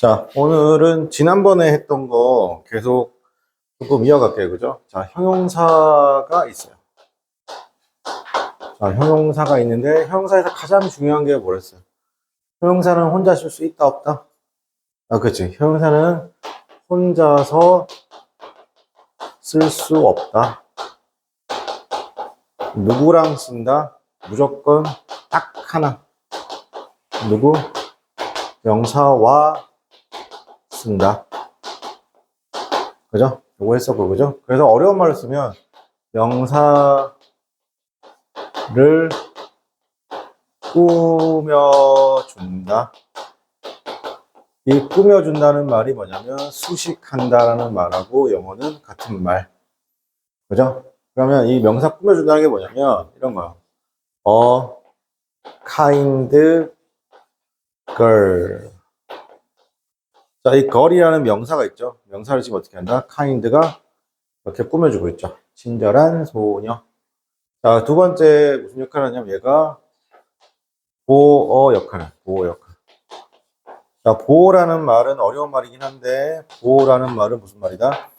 자, 오늘은 지난번에 했던 거 계속 조금 이어갈게요. 그죠? 자, 형용사가 있어요. 자, 형용사가 있는데, 형용사에서 가장 중요한 게 뭐랬어요? 형용사는 혼자 쓸 수 있다, 없다? 아, 그치. 형용사는 혼자서 쓸 수 없다. 누구랑 쓴다? 무조건 딱 하나. 누구? 명사와 쓴다. 그죠? 요거 했었고, 그죠? 그래서 어려운 말을 쓰면 명사를 꾸며준다. 이 꾸며준다는 말이 뭐냐면 수식한다라는 말하고 영어는 같은 말. 그죠? 그러면 이 명사 꾸며준다는 게 뭐냐면 이런 거요. A kind girl. 자, 이 gir이라는 명사가 있죠. 명사를 지금 어떻게 한다? kind가 이렇게 꾸며주고 있죠. 친절한 소녀. 자, 두 번째 무슨 역할을 하냐면 얘가 보호 역할. 자, 보호라는 말은 어려운 말이긴 한데 보호라는 말은 무슨 말이다?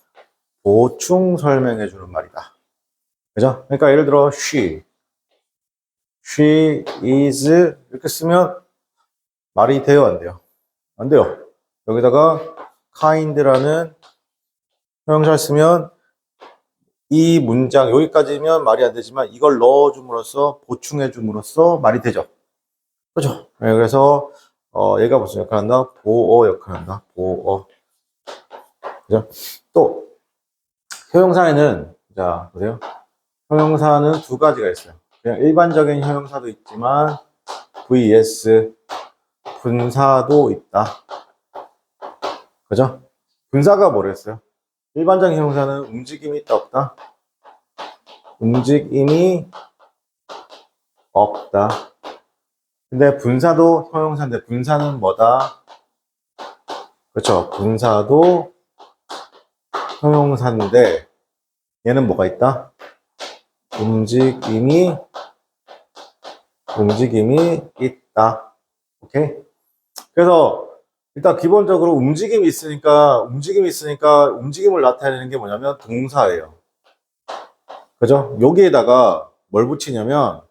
보충 설명해 주는 말이다. 그죠? 그러니까 예를 들어 she is 이렇게 쓰면 말이 돼요, 안 돼요? 안 돼요. 여기다가 kind라는 형용사를 쓰면 이 문장 여기까지면 말이 안 되지만 이걸 넣어줌으로써 보충해 줌으로써 말이 되죠. 그죠? 네, 그래서 얘가 무슨 역할 한다? 보호 역할 한다. 보호. 그죠? 또 형용사에는 자 보세요. 형용사는 두 가지가 있어요. 그냥 일반적인 형용사도 있지만 vs 분사도 있다. 그죠? 분사가 뭐랬어요? 일반적인 형용사는 움직임이 있다 없다? 움직임이 없다. 근데 분사도 형용사인데 분사는 뭐다? 그렇죠. 분사도 형용사인데 얘는 뭐가 있다? 움직임이 있다. 오케이? 그래서 일단 기본적으로 움직임이 있으니까 움직임을 나타내는 게 뭐냐면 동사예요. 그죠? 여기에다가 뭘 붙이냐면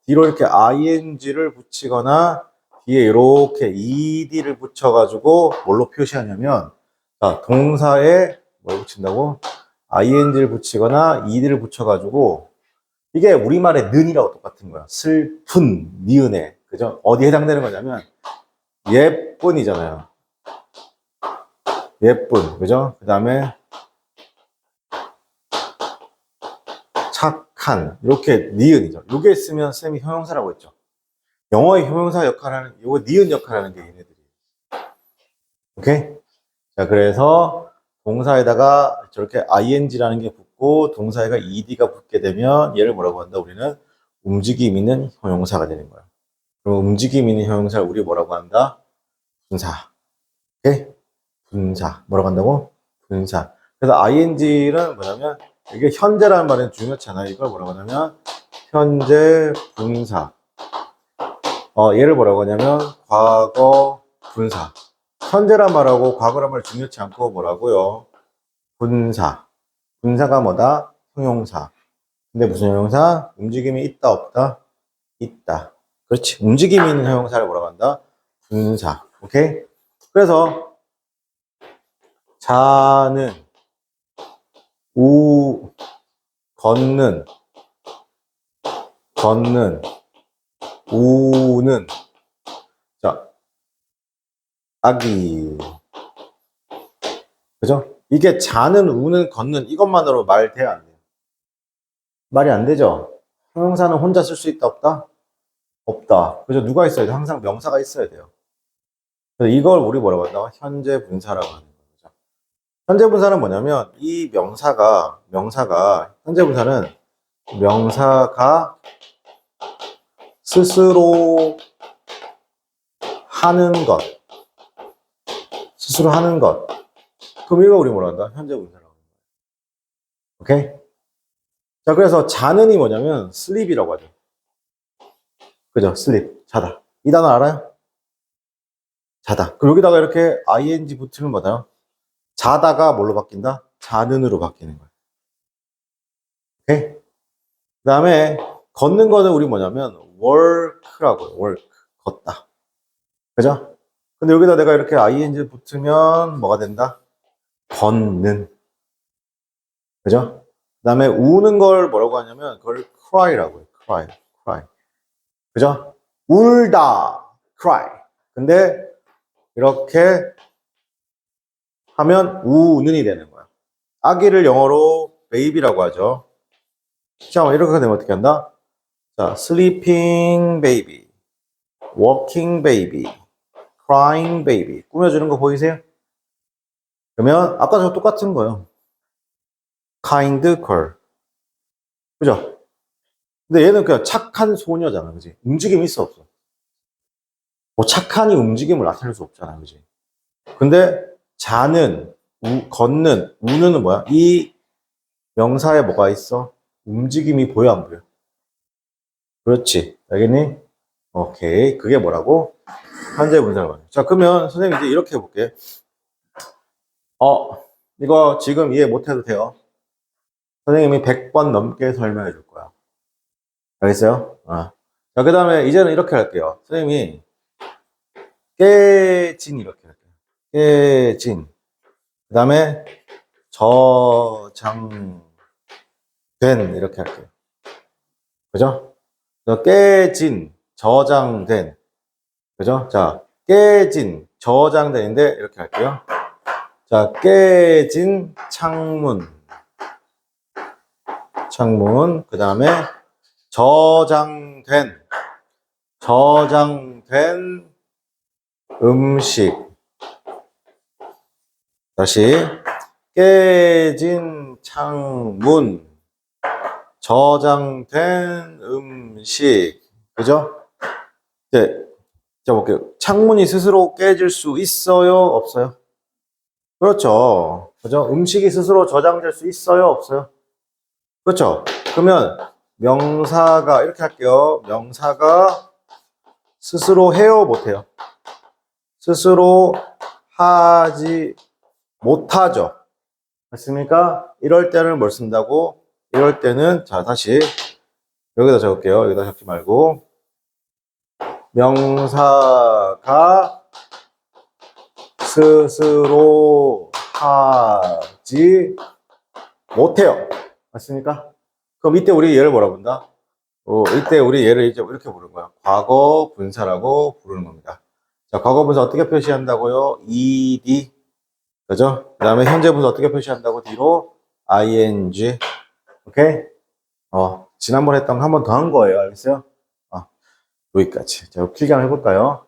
뒤로 이렇게 ing를 붙이거나 뒤에 이렇게 ed를 붙여가지고 뭘로 표시하냐면 자, 동사에 뭘 붙인다고? ing를 붙이거나 ed를 붙여가지고 이게 우리말의 는이라고 똑같은 거야. 슬픈, 니은에. 그죠? 어디에 해당되는 거냐면 예쁜이잖아요. 예쁜. 그죠? 그 다음에 착한. 이렇게 니은이죠. 요게 있으면 쌤이 형용사라고 했죠. 영어의 형용사 역할하는, 요거 니은 역할하는 게 얘네들이. 오케이? 자, 그래서 동사에다가 저렇게 ing라는 게 붙고 동사에가 ed가 붙게 되면 얘를 뭐라고 한다? 우리는 움직임 있는 형용사가 되는 거야. 그럼 움직임 있는 형용사를 우리 뭐라고 한다? 분사. 오케이? 분사. 뭐라고 한다고? 분사. 그래서 ing는 뭐냐면 이게 현재라는 말은 중요치 않아요. 이걸 뭐라고 하냐면 현재 분사. 얘를 뭐라고 하냐면 과거 분사. 현재란 말하고 과거란 말 중요치 않고 뭐라고요? 분사. 분사가 뭐다? 형용사. 근데 무슨 형용사? 움직임이 있다 없다? 있다. 그렇지. 움직임이 있는 형용사를 뭐라고 한다? 분사. 오케이? 그래서 자는 걷는 우는 자 아기 그죠? 이게 자는 우는 걷는 이것만으로 말 돼야 안 돼요? 말이 안 되죠? 형용사는 혼자 쓸 수 있다 없다? 없다. 그죠? 누가 있어야 돼? 항상 명사가 있어야 돼요. 그래서 이걸 우리 뭐라고 한다? 현재 분사라고 하는 거죠. 현재 분사는 뭐냐면 이 현재 분사는 명사가 스스로 하는 것 그럼 이거 우리 뭐라 한다? 현재 분사라고 하는 거예요. 오케이? 자, 그래서 자는이 뭐냐면 sleep이라고 하죠. 그죠? sleep. 자다. 이 단어 알아요? 자다. 그럼 여기다가 이렇게 ing 붙으면 뭐다? 자다가 뭘로 바뀐다? 자는으로 바뀌는 거야. 오케이? 그 다음에 걷는 거는 우리 뭐냐면 work라고요. work. 걷다. 그죠? 근데 여기다 내가 이렇게 ing 붙으면 뭐가 된다? 걷는. 그죠? 그 다음에 우는 걸 뭐라고 하냐면 그걸 cry라고 해요. cry. 그죠? 울다. cry. 근데 이렇게 하면 우는이 되는 거야. 아기를 영어로 baby라고 하죠. 자, 이렇게 되면 어떻게 한다? 자, sleeping baby, walking baby, crying baby. 꾸며주는 거 보이세요? 그러면 아까랑 똑같은 거예요. kind girl. 그죠? 근데 얘는 그냥 착한 소녀잖아. 그지? 움직임이 있어, 없어? 뭐 착한이 움직임을 나타낼 수 없잖아. 그지? 근데 자는, 걷는, 우는은 뭐야? 이 명사에 뭐가 있어? 움직임이 보여, 안 보여? 그렇지. 알겠니? 오케이. 그게 뭐라고? 현재 분사라고 하죠. 자, 그러면 선생님 이제 이렇게 해볼게. 이거 지금 이해 못해도 돼요. 선생님이 100번 넘게 설명해 줄 거야. 알겠어요? 자, 그 다음에 이제는 이렇게 할게요. 선생님이 깨진 이렇게 할게요. 깨진. 그 다음에 저장된 이렇게 할게요. 그죠? 깨진, 저장된. 그죠? 자, 깨진, 저장된인데 이렇게 할게요. 자, 깨진 창문. 그 다음에 저장된 음식. 다시, 깨진 창문, 저장된 음식. 그죠? 이제, 자, 볼게요. 창문이 스스로 깨질 수 있어요? 없어요? 그렇죠. 그죠? 음식이 스스로 저장될 수 있어요? 없어요? 그렇죠. 그러면 명사가, 이렇게 할게요. 명사가 스스로 해요? 못해요? 스스로 하지 못하죠. 맞습니까? 이럴 때는 뭘 쓴다고? 이럴 때는, 자, 다시 여기다 적을게요. 여기다 적지 말고. 명사가 스스로 하지 못해요. 맞습니까? 그럼 이때 우리 얘를 뭐라 부른다? 이때 우리 얘를 이제 이렇게 부르는 거야. 과거 분사라고 부르는 겁니다. 자, 과거 분사 어떻게 표시한다고요? ed. 그죠? 그 다음에 현재 분사 어떻게 표시한다고? 뒤로 ing. 오케이? 지난번에 했던 거 한 번 더 한 거예요. 알겠어요? 여기까지. 자, 길게 한번 해볼까요?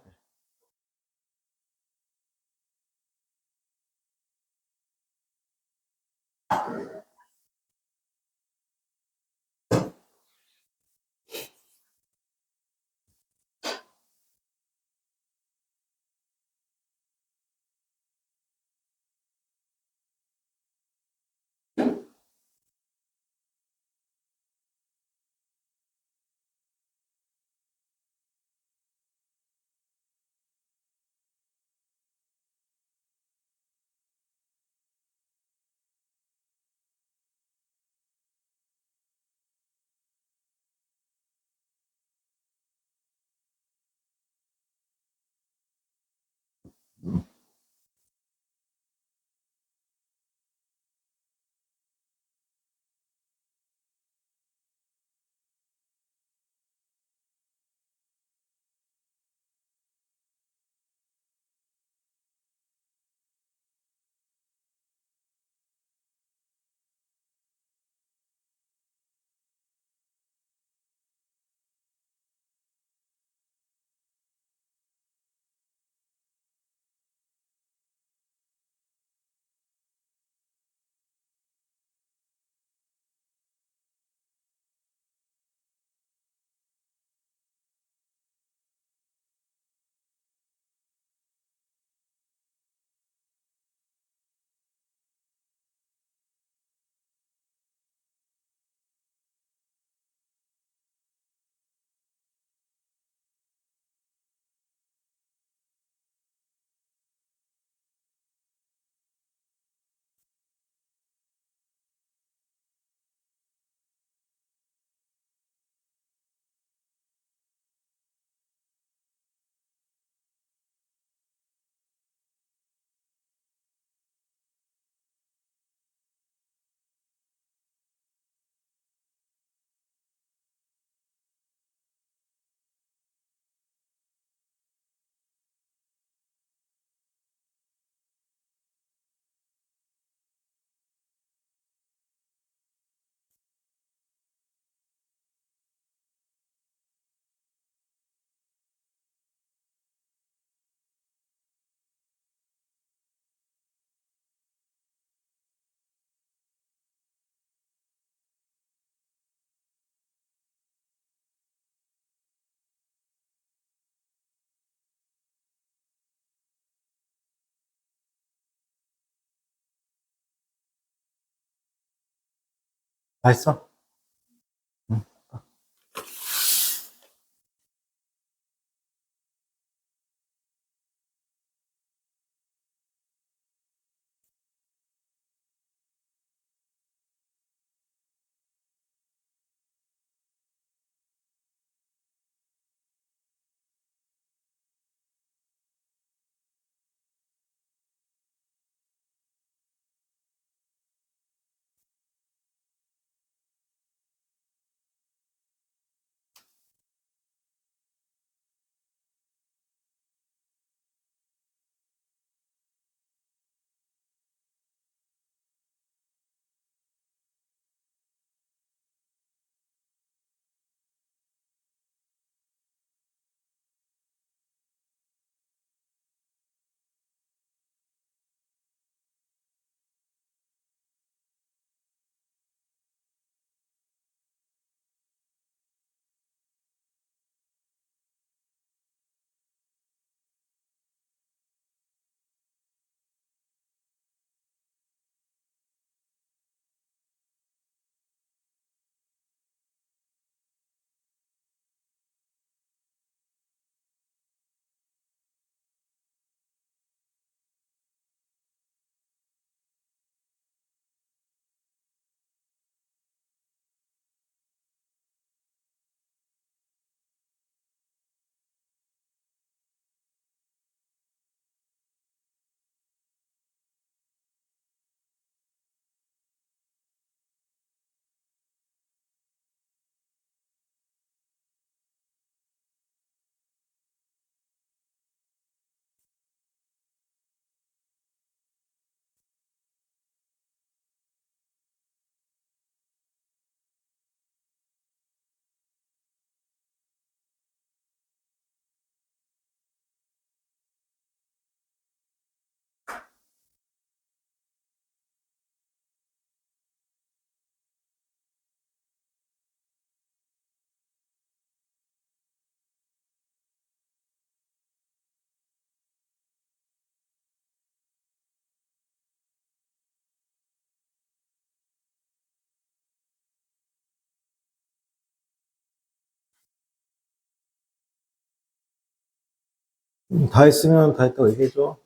다 했어? 응. 다 했으면 다 했다고 얘기해줘.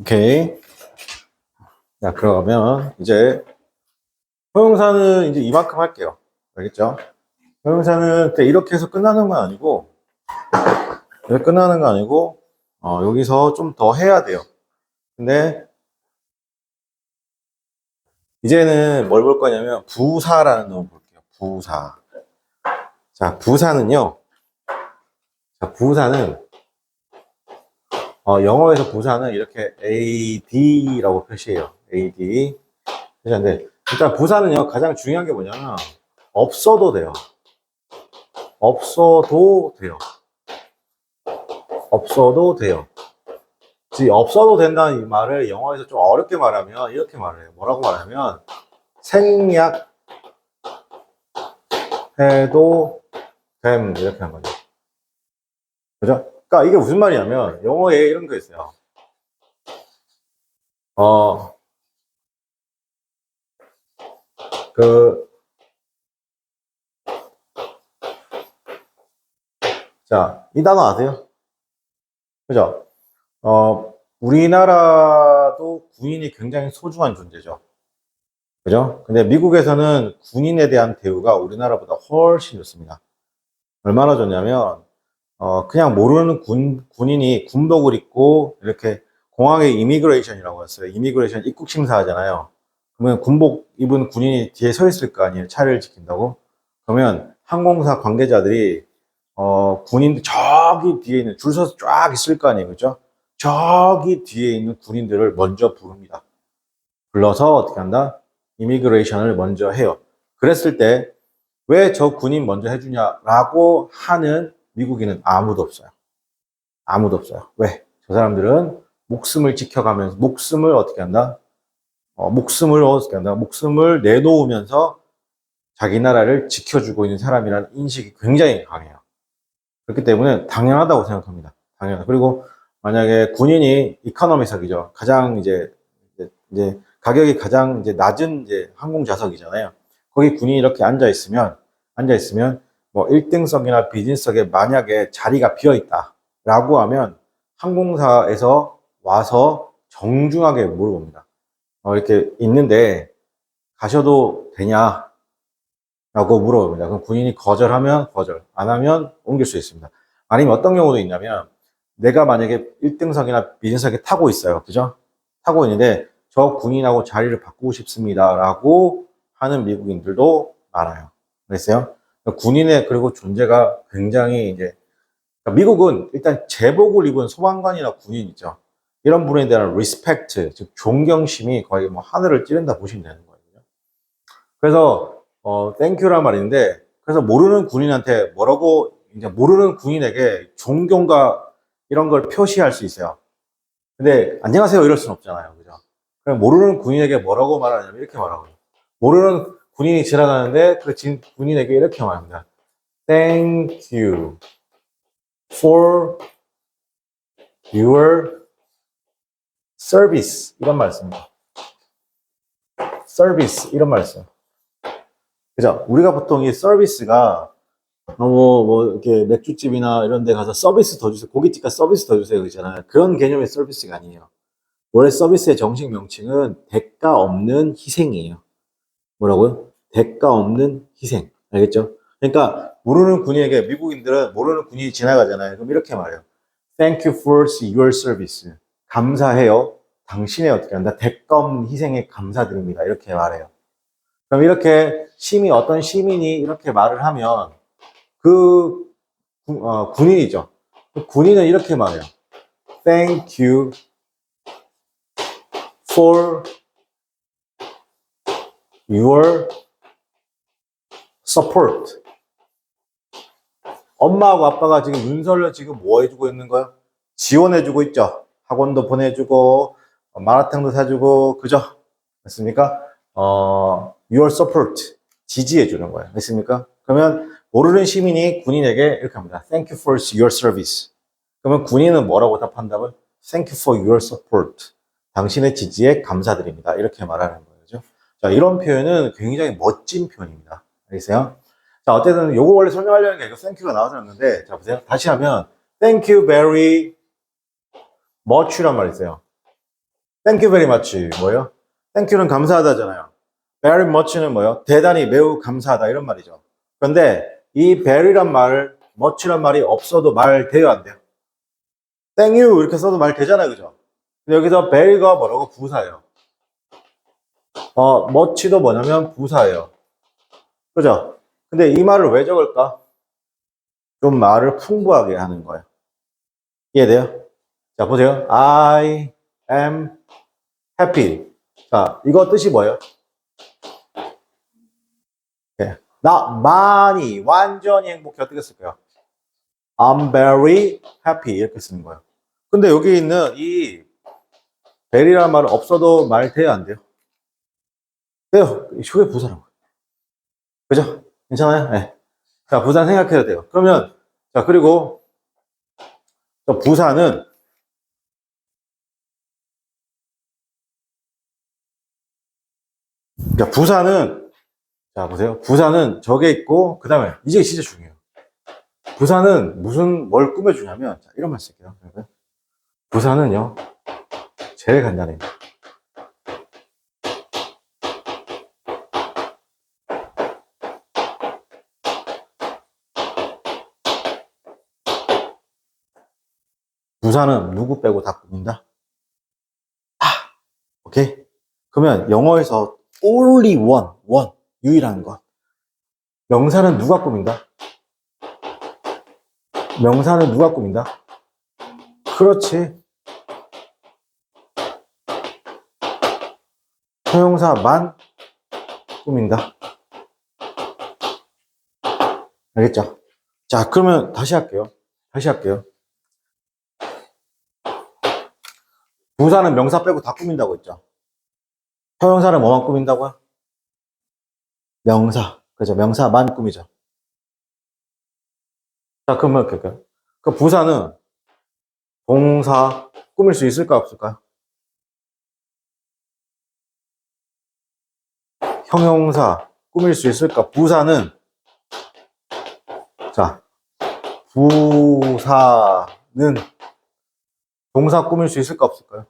오케이. 자, 그러면 이제 형용사는 이제 이만큼 할게요. 알겠죠? 형용사는 이렇게 해서 끝나는 건 아니고, 이렇게 끝나는 건 아니고, 여기서 좀 더 해야 돼요. 근데 이제는 뭘 볼 거냐면 부사라는 놈을 볼게요. 부사. 자, 부사는요. 자, 부사는 영어에서 부사는 이렇게 AD라고 표시해요. AD. 표시하는데 일단 부사는요 가장 중요한 게 뭐냐면 없어도 돼요. 없어도 돼요. 없어도 돼요. 즉 없어도 된다는 이 말을 영어에서 좀 어렵게 말하면 이렇게 말해요. 뭐라고 말하면 생략해도 됨 이렇게 한 거죠. 그죠? 그러니까 이게 무슨 말이냐면 영어에 이런 거 있어요. 그 자, 이 단어 아세요? 그죠? 우리나라도 군인이 굉장히 소중한 존재죠. 그죠? 근데 미국에서는 군인에 대한 대우가 우리나라보다 훨씬 좋습니다. 얼마나 좋냐면, 그냥 모르는 군인이 군복을 입고 이렇게 공항에 이미그레이션이라고 했어요. 이미그레이션 입국 심사하잖아요. 그러면 군복 입은 군인이 뒤에 서 있을 거 아니에요. 차를 지킨다고. 그러면 항공사 관계자들이 군인들 저기 뒤에 있는 줄 서서 쫙 있을 거 아니에요. 그죠? 저기 뒤에 있는 군인들을 먼저 부릅니다. 불러서 어떻게 한다? 이미그레이션을 먼저 해요. 그랬을 때 왜 저 군인 먼저 해주냐라고 하는 미국인은 아무도 없어요. 아무도 없어요. 왜? 저 사람들은 목숨을 지켜가면서 목숨을 어떻게 한다? 목숨을 어떻게 한다? 목숨을 내놓으면서 자기 나라를 지켜주고 있는 사람이라는 인식이 굉장히 강해요. 그렇기 때문에 당연하다고 생각합니다. 당연하다. 그리고 만약에 군인이 이코노미석이죠. 가장 이제 가격이 가장 이제 낮은 이제 항공 좌석이잖아요. 거기 군인이 이렇게 앉아 있으면 뭐 1등석이나 비즈니스석에 만약에 자리가 비어 있다라고 하면 항공사에서 와서 정중하게 물어봅니다. 이렇게 있는데 가셔도 되냐? 라고 물어봅니다. 그럼 군인이 거절하면 거절, 안 하면 옮길 수 있습니다. 아니면 어떤 경우도 있냐면 내가 만약에 1등석이나 비즈니스석에 타고 있어요. 그죠? 타고 있는데 저 군인하고 자리를 바꾸고 싶습니다. 라고 하는 미국인들도 많아요. 그랬어요? 군인의 그리고 존재가 굉장히 이제 그러니까 미국은 일단 제복을 입은 소방관이나 군인 있죠. 이런 분에 대한 리스펙트, 즉 존경심이 거의 뭐 하늘을 찌른다 보시면 되는 거예요. 그래서 땡큐란 말인데 그래서 모르는 군인한테 뭐라고 이제 모르는 군인에게 존경과 이런 걸 표시할 수 있어요. 근데 안녕하세요 이럴 순 없잖아요. 그죠? 그럼 모르는 군인에게 뭐라고 말하냐면 이렇게 말하거든요. 모르는 군인이 지나가는데 그 군인에게 이렇게 말합니다. Thank you for your service 이런 말씀입니다. service 이런 말씀. 그죠? 우리가 보통 이 서비스가 뭐 이렇게 맥주집이나 이런 데 가서 서비스 더 주세요. 고깃집 가 서비스 더 주세요. 그러잖아요. 그런 개념의 서비스가 아니에요. 원래 서비스의 정식 명칭은 대가 없는 희생이에요. 뭐라고요? 대가 없는 희생. 알겠죠? 그러니까 모르는 군인에게 미국인들은 모르는 군인이 지나가잖아요. 그럼 이렇게 말해요. Thank you for your service. 감사해요. 당신의 어떻게 한다? 대가 없는 희생에 감사드립니다. 이렇게 말해요. 그럼 이렇게 어떤 시민이 이렇게 말을 하면 그 군인이죠. 그 군인은 이렇게 말해요. Thank you for your support. 엄마하고 아빠가 지금 윤석열 지금 뭐 해주고 있는 거야? 지원해주고 있죠. 학원도 보내주고 마라탕도 사주고 그죠? 맞습니까? your support 지지해주는 거예요. 됐습니까? 그러면 모르는 시민이 군인에게 이렇게 합니다. Thank you for your service. 그러면 군인은 뭐라고 답한다면 Thank you for your support. 당신의 지지에 감사드립니다. 이렇게 말하는 거죠. 자, 이런 표현은 굉장히 멋진 표현입니다. 알겠어요? 자, 어쨌든 요거 원래 설명하려는 게 이거 Thank you가 나왔었는데 자, 보세요. 다시 하면 thank you very much란 말이 있어요. thank you very much 뭐예요? thank you는 감사하다잖아요. very much는 뭐예요? 대단히 매우 감사하다 이런 말이죠. 그런데 이 very란 말, much란 말이 없어도 말 돼요, 안 돼요? thank you 이렇게 써도 말 되잖아요, 그죠? 근데 여기서 very가 뭐라고? 부사예요. much도 뭐냐면 부사예요. 그죠? 근데 이 말을 왜 적을까? 좀 말을 풍부하게 하는 거예요. 이해돼요? 자, 보세요. I am happy. 자, 이거 뜻이 뭐예요? 네. 나 많이, 완전히 행복해. 어떻게 쓸까요? I'm very happy. 이렇게 쓰는 거예요. 근데 여기 있는 이 very라는 말은 없어도 말 돼요, 안 돼요? 돼요. 이게 부사라고. 그죠? 괜찮아요? 네. 자, 부사 생각해야 돼요. 그러면, 자, 그리고, 부사는, 자, 부사는, 자, 보세요. 부사는 저게 있고, 그 다음에, 이게 진짜 중요해요. 부사는 뭘 꾸며주냐면, 자, 이런 말 쓸게요. 부사는요, 제일 간단해요. 부사는 누구 빼고 다 꾸민다? 오케이? 그러면 영어에서 only one, 유일한 것. 명사는 누가 꾸민다? 명사는 누가 꾸민다? 그렇지. 형용사만 꾸민다. 알겠죠? 자, 그러면 다시 할게요. 부사는 명사 빼고 다 꾸민다고 했죠? 형용사는 뭐만 꾸민다고요? 명사. 그죠? 명사만 꾸미죠. 자, 그러면 그 부사는 동사 꾸밀 수 있을까 없을까요? 형용사 꾸밀 수 있을까? 부사는 자, 부사는 동사 꾸밀 수 있을까 없을까요?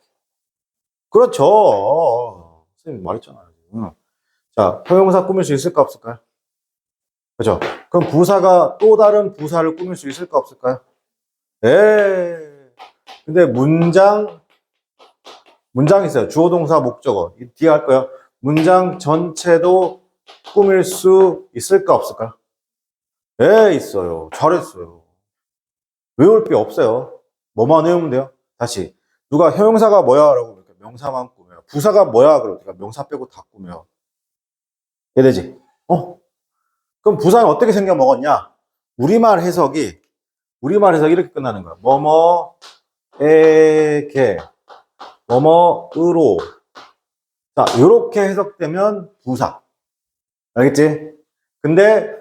그렇죠. 선생님 말했잖아요. 자, 형용사 꾸밀 수 있을까 없을까요? 그죠? 그럼 부사가 또 다른 부사를 꾸밀 수 있을까 없을까요? 예. 근데 문장 있어요. 주어, 동사, 목적어. 이 뒤에 할 거예요. 문장 전체도 꾸밀 수 있을까 없을까요? 예, 있어요. 잘했어요. 외울 게 없어요. 뭐만 외우면 돼요? 다시. 누가 형용사가 뭐야? 라고 그러니까 명사만 꾸며요. 부사가 뭐야? 그러니까 명사 빼고 다 꾸며요. 이해되지? 그럼 부사는 어떻게 생겨 먹었냐? 우리말 해석이 이렇게 끝나는 거야. 뭐뭐에게, 뭐뭐으로. 자, 이렇게 해석되면 부사. 알겠지? 근데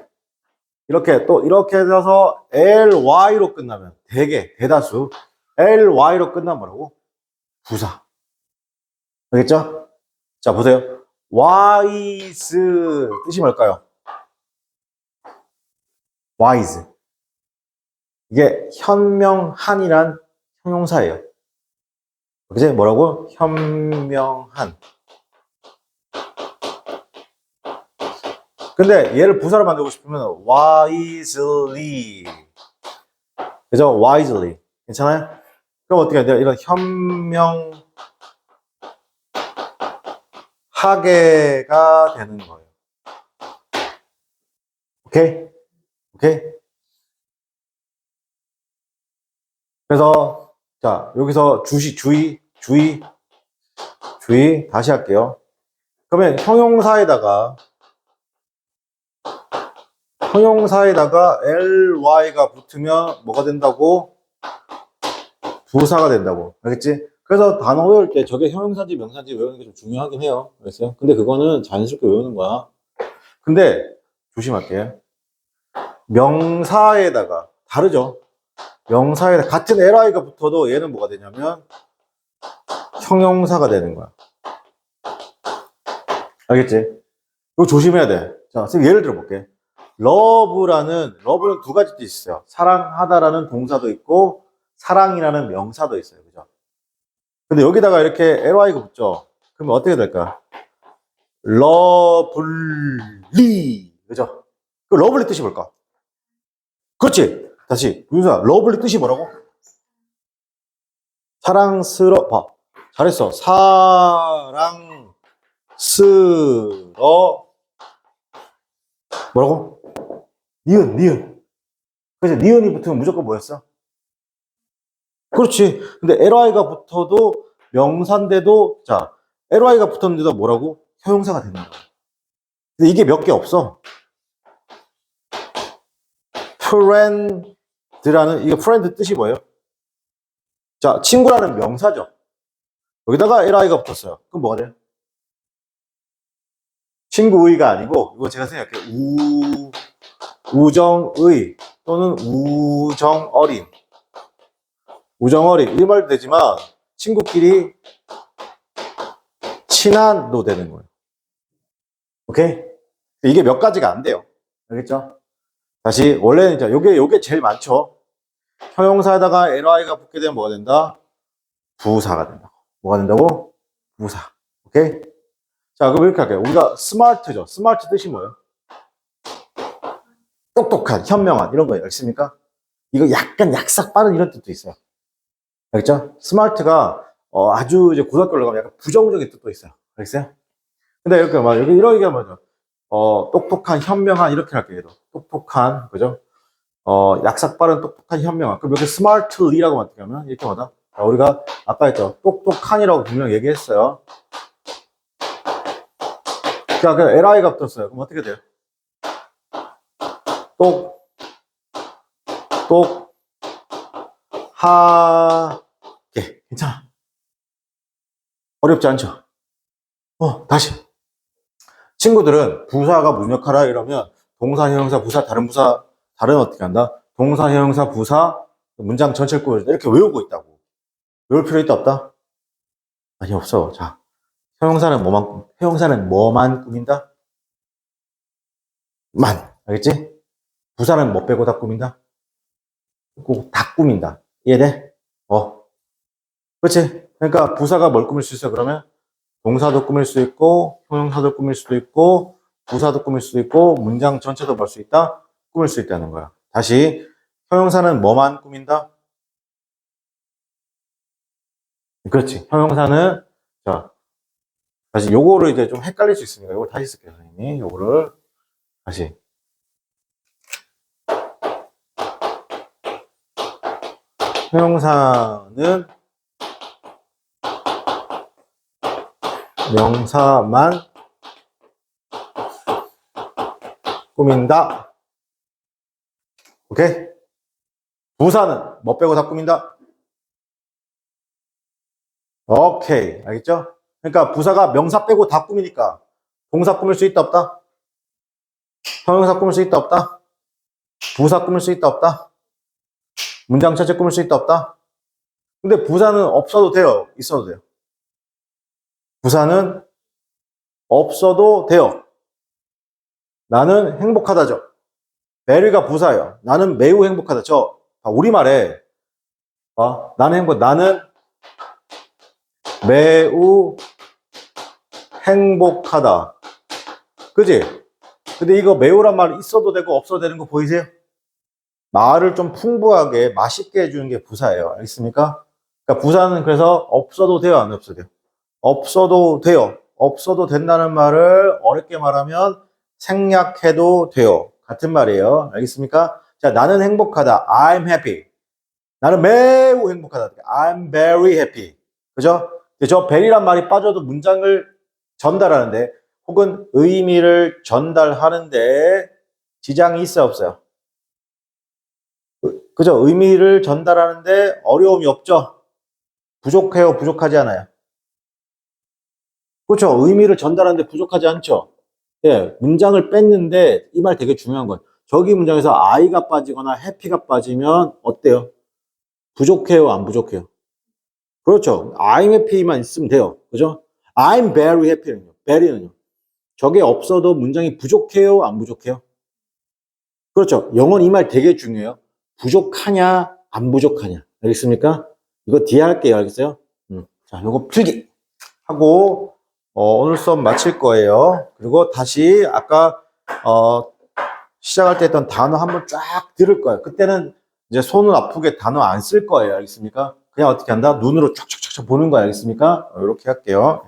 이렇게 해서 ly로 끝나면 대다수 ly로 끝나면 뭐라고? 부사. 알겠죠? 자, 보세요. wise 뜻이 뭘까요? wise. 이게 현명한이란 형용사예요. 그치? 뭐라고? 현명한. 근데 얘를 부사로 만들고 싶으면 wisely. 그죠? wisely. 괜찮아요? 그럼 어떻게 해야 돼요? 이런 현명하게가 되는 거예요. 오케이? 그래서 자, 여기서 주의 다시 할게요. 그러면 형용사에다가 ly가 붙으면 뭐가 된다고? 부사가 된다고. 알겠지? 그래서 단어 외울 때 저게 형용사인지 명사인지 외우는 게 좀 중요하긴 해요. 알겠어요? 근데 그거는 자연스럽게 외우는 거야. 근데 조심할게요. 명사에다가 다르죠? 명사에다 같은 ly가 붙어도 얘는 뭐가 되냐면 형용사가 되는 거야. 알겠지? 이거 조심해야 돼. 자, 선생님 예를 들어 볼게. 러브는 두 가지 뜻이 있어요. 사랑하다라는 동사도 있고, 사랑이라는 명사도 있어요. 그죠? 근데 여기다가 이렇게 ly가 붙죠? 그러면 어떻게 될까? 러블리. 그죠? 그 러블리 뜻이 뭘까? 그렇지. 다시. 윤수야, 러블리 뜻이 뭐라고? 봐. 잘했어. 뭐라고? 니은. 그래서 니은이 붙으면 무조건 뭐였어? 그렇지. 근데 ly가 붙어도 명사인데도, 자, ly가 붙었는데도 뭐라고? 형용사가 되는 거야. 근데 이게 몇 개 없어. 이게 프렌드 뜻이 뭐예요? 자, 친구라는 명사죠. 여기다가 ly가 붙었어요. 그럼 뭐가 돼요? 친구의가 아니고, 이거 제가 생각해요. 우정의 또는 우정어린. 이 말도 되지만, 친구끼리 친한도 되는 거예요. 오케이? 이게 몇 가지가 안 돼요. 알겠죠? 다시, 원래는 이제 요게 제일 많죠. 형용사에다가 ly가 붙게 되면 뭐가 된다? 부사가 된다. 뭐가 된다고? 부사. 오케이? 자, 그럼 이렇게 할게요. 우리가 스마트죠. 스마트 뜻이 뭐예요? 똑똑한, 현명한, 이런 거예요. 알겠습니까? 이거 약간 약삭 빠른 이런 뜻도 있어요. 알겠죠? 스마트가, 아주 이제 고등학교 올라가면 약간 부정적인 뜻도 있어요. 알겠어요? 근데 이렇게 막, 이런 얘기가 뭐죠? 똑똑한, 현명한, 이렇게 할게요. 똑똑한, 그죠? 약삭 빠른, 똑똑한, 현명한. 그럼 이렇게 스마트리라고 어떻게 하면? 이렇게 뭐다? 자, 우리가 아까 했죠. 똑똑한이라고 분명 얘기했어요. 자, 그 ly가 붙었어요. 그럼 어떻게 돼요? 하게. 괜찮아. 어렵지 않죠? 다시. 친구들은 부사가 무슨 역할을 하라 이러면 동사, 형용사, 부사, 다른 어떻게 한다? 동사, 형용사, 부사, 문장 전체를 꾸며준다. 이렇게 외우고 있다고. 외울 필요 있다, 없다? 아니, 없어. 자, 형용사는 뭐만 꾸민다? 알겠지? 부사는 뭐 빼고 다 꾸민다? 꼭 다 꾸민다. 이해돼? 그렇지? 그러니까 부사가 뭘 꾸밀 수 있어, 그러면? 동사도 꾸밀 수 있고, 형용사도 꾸밀 수도 있고, 부사도 꾸밀 수도 있고, 문장 전체도 볼 수 있다? 꾸밀 수 있다는 거야. 다시, 형용사는 뭐만 꾸민다? 그렇지. 형용사는, 자, 다시 요거를 이제 좀 헷갈릴 수 있으니까 요걸 다시 쓸게요, 선생님이. 요거를 다시. 형용사는 명사만 꾸민다. 오케이? 부사는 뭐 빼고 다 꾸민다? 오케이. 알겠죠? 그러니까 부사가 명사 빼고 다 꾸미니까 동사 꾸밀 수 있다, 없다? 형용사 꾸밀 수 있다, 없다? 부사 꾸밀 수 있다, 없다? 문장 전체 꾸밀 수 있다, 없다? 근데 부사는 없어도 돼요? 있어도 돼요? 부사는 없어도 돼요. 나는 행복하다죠. very가 부사예요. 나는 매우 행복하다. 우리말에, 나는 매우 행복하다. 그지? 근데 이거 매우란 말 있어도 되고 없어도 되는 거 보이세요? 말을 좀 풍부하게 맛있게 해주는 게 부사예요. 알겠습니까? 그러니까 부사는 그래서 없어도 돼요, 안 없어도 돼요? 없어도 돼요. 없어도 된다는 말을 어렵게 말하면 생략해도 돼요. 같은 말이에요. 알겠습니까? 자, 나는 행복하다. I'm happy. 나는 매우 행복하다. I'm very happy. 그죠? 저 very란 말이 빠져도 문장을 전달하는데 혹은 의미를 전달하는데 지장이 있어요, 없어요? 그죠? 의미를 전달하는데 어려움이 없죠? 부족해요, 부족하지 않아요? 그렇죠? 의미를 전달하는데 부족하지 않죠? 예, 문장을 뺐는데 이 말 되게 중요한 건 저기 문장에서 I가 빠지거나 happy가 빠지면 어때요? 부족해요, 안 부족해요? 그렇죠. I'm happy만 있으면 돼요. 그죠? I'm very happy는요. very는요. 저게 없어도 문장이 부족해요, 안 부족해요? 그렇죠. 영어는 이 말 되게 중요해요. 부족하냐, 안 부족하냐. 알겠습니까? 이거 뒤에 할게요. 알겠어요? 자, 요거 필기 하고, 오늘 수업 마칠 거예요. 그리고 다시 아까, 시작할 때 했던 단어 한번 쫙 들을 거예요. 그때는 이제 손은 아프게 단어 안 쓸 거예요. 알겠습니까? 그냥 어떻게 한다? 눈으로 쫙쫙쫙 보는 거예요. 알겠습니까? 이렇게 할게요.